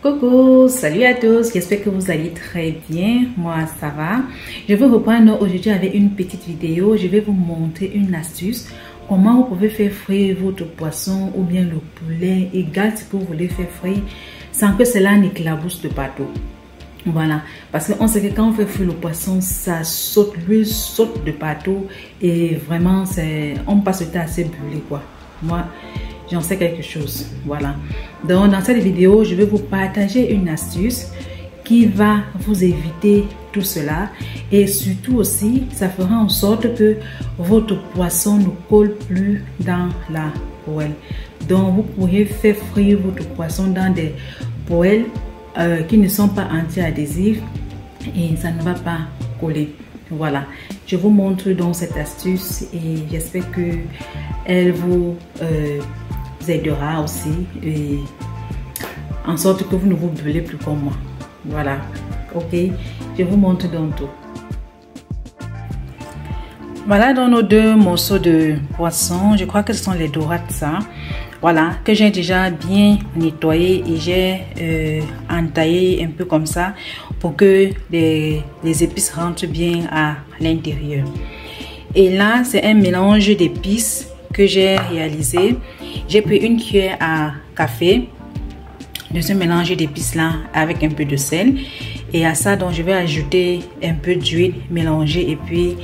Coucou, salut à tous, j'espère que vous allez très bien, moi ça va. Je vais reprendre aujourd'hui avec une petite vidéo, je vais vous montrer une astuce, comment vous pouvez faire frire votre poisson ou bien le poulet, égal si vous voulez faire frire, sans que cela n'éclabousse de partout. Voilà, parce qu'on sait que quand on fait frire le poisson, ça saute, l'huile saute de partout et vraiment on passe le temps assez brûlé quoi. Moi, j'en sais quelque chose. Voilà. Donc, dans cette vidéo, je vais vous partager une astuce qui va vous éviter tout cela. Et surtout aussi, ça fera en sorte que votre poisson ne colle plus dans la poêle. Donc, vous pourrez faire frire votre poisson dans des poêles qui ne sont pas anti-adhésifs et ça ne va pas coller. Voilà, je vous montre donc cette astuce et j'espère que elle vous aidera aussi et en sorte que vous ne vous brûlez plus comme moi. Voilà, ok, je vous montre donc tout. Voilà donc nos deux morceaux de poisson, je crois que ce sont les dorades ça. Voilà, que j'ai déjà bien nettoyé et j'ai entaillé un peu comme ça pour que les épices rentrent bien à l'intérieur. Et là, c'est un mélange d'épices que j'ai réalisé. J'ai pris une cuillère à café de ce mélange d'épices là avec un peu de sel. Et à ça, donc, je vais ajouter un peu d'huile mélangée et puis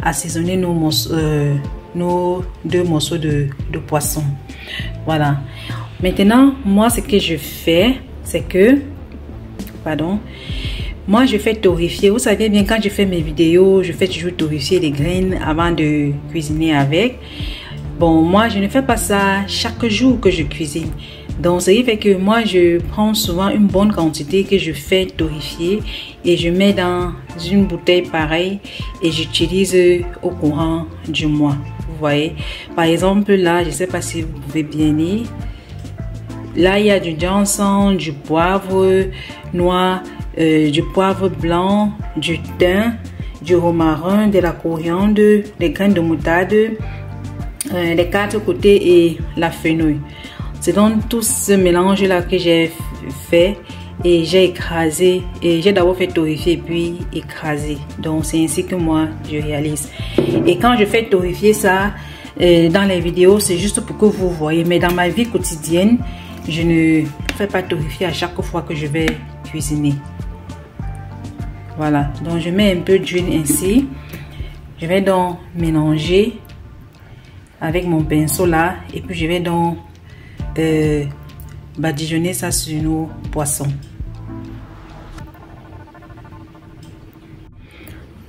assaisonner nos deux morceaux de poisson. Voilà. Maintenant, moi, ce que je fais, c'est que, moi, je fais torréfier. Vous savez bien, quand je fais mes vidéos, je fais toujours torréfier les graines avant de cuisiner avec. Bon, moi, je ne fais pas ça chaque jour que je cuisine. Donc, ce qui fait que moi, je prends souvent une bonne quantité que je fais torréfier et je mets dans une bouteille pareille et j'utilise au courant du mois. Vous voyez, par exemple, là, je ne sais pas si vous pouvez bien lire. Là, il y a du ginseng, du poivre noir, du poivre blanc, du thym, du romarin, de la coriandre, des graines de moutarde, les 4 côtés et la fenouil. C'est donc tout ce mélange là que j'ai fait et j'ai écrasé et j'ai d'abord fait torréfier et puis écraser. Donc c'est ainsi que moi je réalise. Et quand je fais torréfier ça dans les vidéos, c'est juste pour que vous voyez. Mais dans ma vie quotidienne, je ne fais pas torréfier à chaque fois que je vais cuisiner. Voilà, donc je mets un peu d'huile ainsi. Je vais donc mélanger avec mon pinceau là et puis je vais donc badigeonner ça sur nos poissons.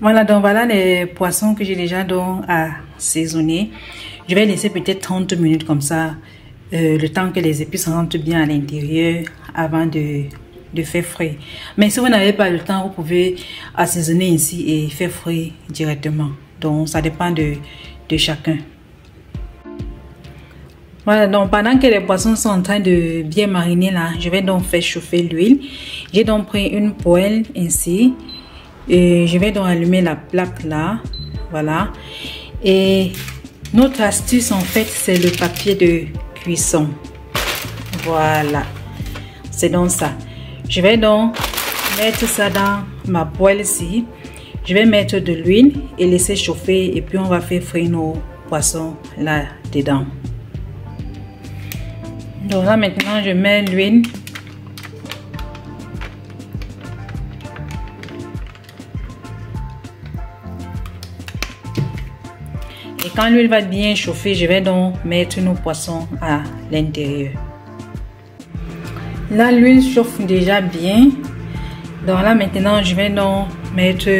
Voilà, donc voilà les poissons que j'ai déjà donc assaisonnés. Je vais laisser peut-être 30 minutes comme ça, le temps que les épices rentrent bien à l'intérieur avant de faire frire. Mais si vous n'avez pas le temps, vous pouvez assaisonner ici et faire frire directement. Donc ça dépend de chacun. Voilà, donc pendant que les poissons sont en train de bien mariner là, je vais donc faire chauffer l'huile. J'ai donc pris une poêle ainsi et je vais donc allumer la plaque là. Voilà. Et notre astuce en fait, c'est le papier de cuisson. Voilà. C'est donc ça. Je vais donc mettre ça dans ma poêle ici. Je vais mettre de l'huile et laisser chauffer et puis on va faire frire nos poissons là dedans. Donc là maintenant je mets l'huile. Et quand l'huile va bien chauffer, je vais donc mettre nos poissons à l'intérieur. Là l'huile chauffe déjà bien. Donc là maintenant je vais donc mettre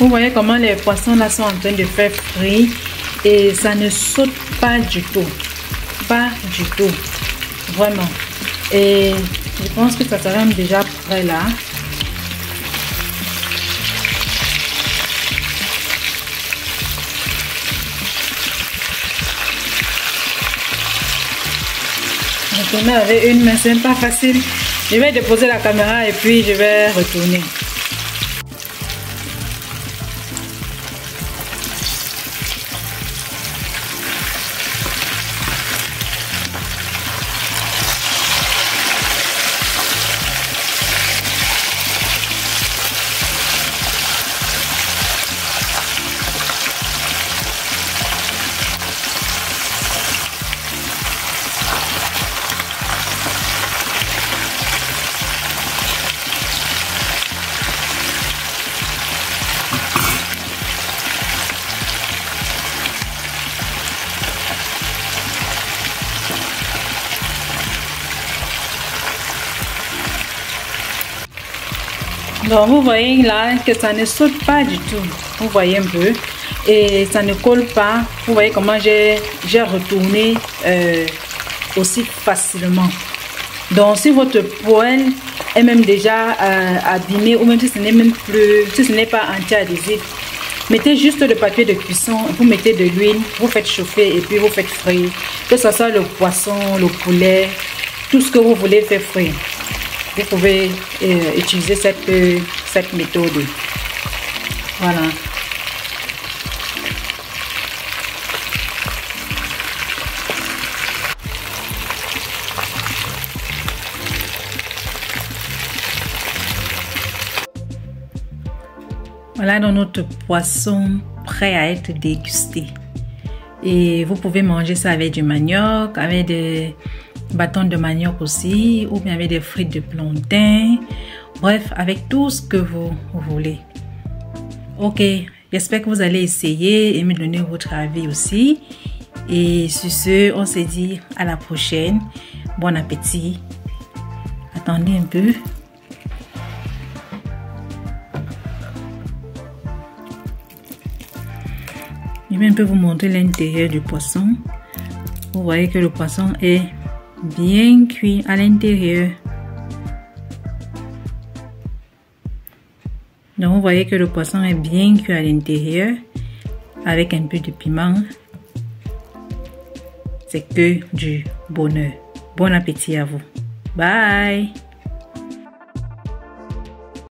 Vous voyez comment les poissons là sont en train de faire frire et ça ne saute pas du tout. Pas du tout. Vraiment. Et Je pense que ça sera déjà prêt là. Je tourne avec une main, c'est même pas facile. Je vais déposer la caméra et puis je vais retourner. Donc vous voyez là que ça ne saute pas du tout, vous voyez un peu, et ça ne colle pas. Vous voyez comment j'ai retourné aussi facilement. Donc si votre poêle est même déjà abîmée, ou même si ce n'est même plus, si ce n'est pas anti-adhésif, mettez juste le papier de cuisson, vous mettez de l'huile, vous faites chauffer et puis vous faites frire, que ce soit le poisson, le poulet, tout ce que vous voulez faire frire. Vous pouvez utiliser cette méthode. Voilà. Voilà donc notre poisson prêt à être dégusté. Et vous pouvez manger ça avec du manioc, avec des bâtons de manioc aussi, ou bien avec des frites de plantain. Bref, avec tout ce que vous voulez. Ok, j'espère que vous allez essayer et me donner votre avis aussi. Et sur ce, on se dit à la prochaine. Bon appétit. Attendez un peu. Je vais un peu vous montrer l'intérieur du poisson. Vous voyez que le poisson est bien cuit à l'intérieur. Donc vous voyez que le poisson est bien cuit à l'intérieur avec un peu de piment. C'est que du bonheur. Bon appétit à vous. Bye.